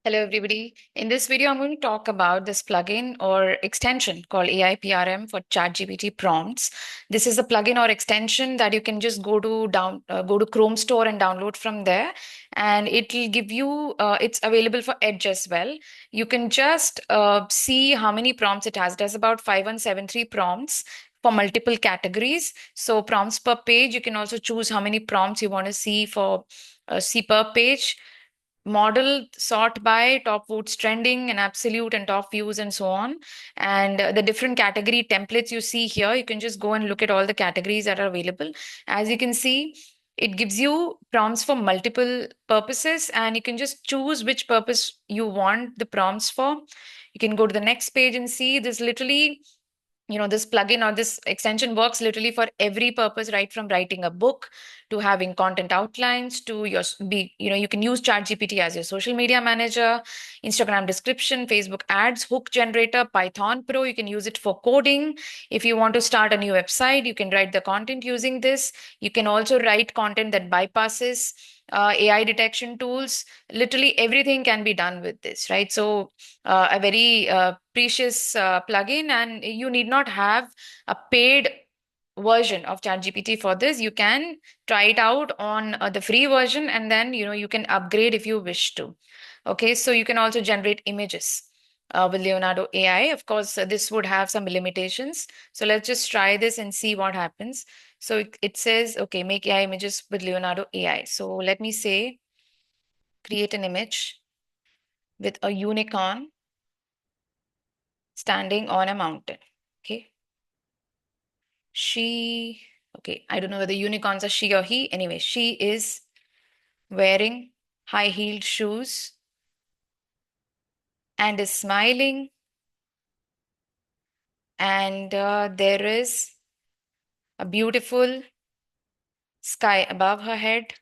Hello, everybody. In this video, I'm going to talk about this plugin or extension called AIPRM for ChatGPT prompts. This is a plugin or extension that you can just go to Chrome Store and download from there, and it will give you. It's available for Edge as well. You can just see how many prompts it has. It has about 5173 prompts for multiple categories. So prompts per page. You can also choose how many prompts you want to see for see per page. Model sort by top votes trending and absolute and top views and so on, and the different category templates you see here, you can just go and look at all the categories that are available. As you can see, it gives you prompts for multiple purposes, and you can just choose which purpose you want the prompts for. You can go to the next page and see this. Literally, this plugin or this extension works literally for every purpose, right from writing a book to having content outlines to you can use ChatGPT as your social media manager, Instagram description, Facebook ads, hook generator, Python Pro. You can use it for coding. If you want to start a new website, you can write the content using this. You can also write content that bypasses AI detection tools. Literally everything can be done with this, right? So a very precious plugin, and you need not have a paid version of ChatGPT for this. You can try it out on the free version, and then you can upgrade if you wish to. Okay, so you can also generate images with Leonardo AI. Of course, this would have some limitations. So let's just try this and see what happens. So it says, okay, make AI images with Leonardo AI. So let me say, create an image with a unicorn standing on a mountain. Okay. She, okay, I don't know whether unicorns are she or he. Anyway, she is wearing high-heeled shoes and is smiling. And there is a beautiful sky above her head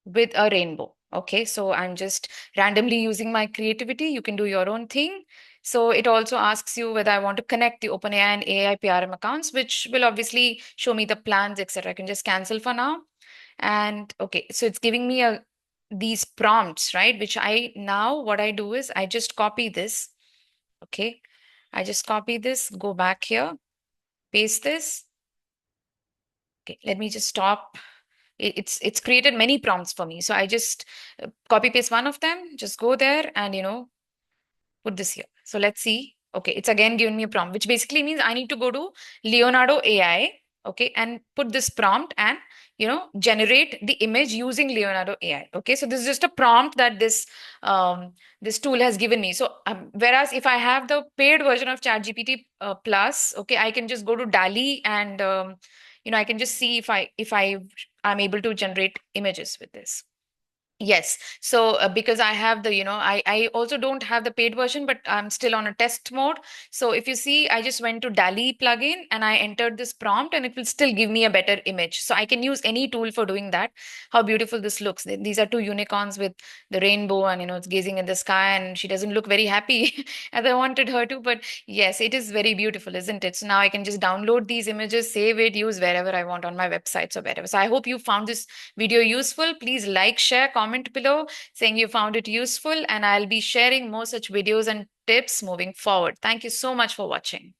with a rainbow. Okay, so I'm just randomly using my creativity. You can do your own thing. So it also asks you whether I want to connect the OpenAI and AI PRM accounts, which will obviously show me the plans, etc. I can just cancel for now. And okay, so it's giving me these prompts, right? Which I now what I do is I just copy this. Okay, I just copy this, go back here, paste this. Okay, let me just stop. It's created many prompts for me. So I just copy paste one of them, just go there and put this here. So let's see. Okay, it's again given me a prompt, which basically means I need to go to Leonardo AI, okay, and put this prompt and generate the image using Leonardo AI. Okay, so this is just a prompt that this tool has given me. So whereas if I have the paid version of ChatGPT Plus, okay, I can just go to DALI and I can just see if I am able to generate images with this. Yes. So because I have I also don't have the paid version, but I'm still on a test mode. So if you see, I just went to DALI plugin and I entered this prompt and it will still give me a better image. So I can use any tool for doing that. How beautiful this looks. These are two unicorns with the rainbow and, it's gazing in the sky, and she doesn't look very happy as I wanted her to. But yes, it is very beautiful, isn't it? So now I can just download these images, save it, use wherever I want on my websites or wherever. So I hope you found this video useful. Please like, share, comment below saying you found it useful, and I'll be sharing more such videos and tips moving forward. Thank you so much for watching.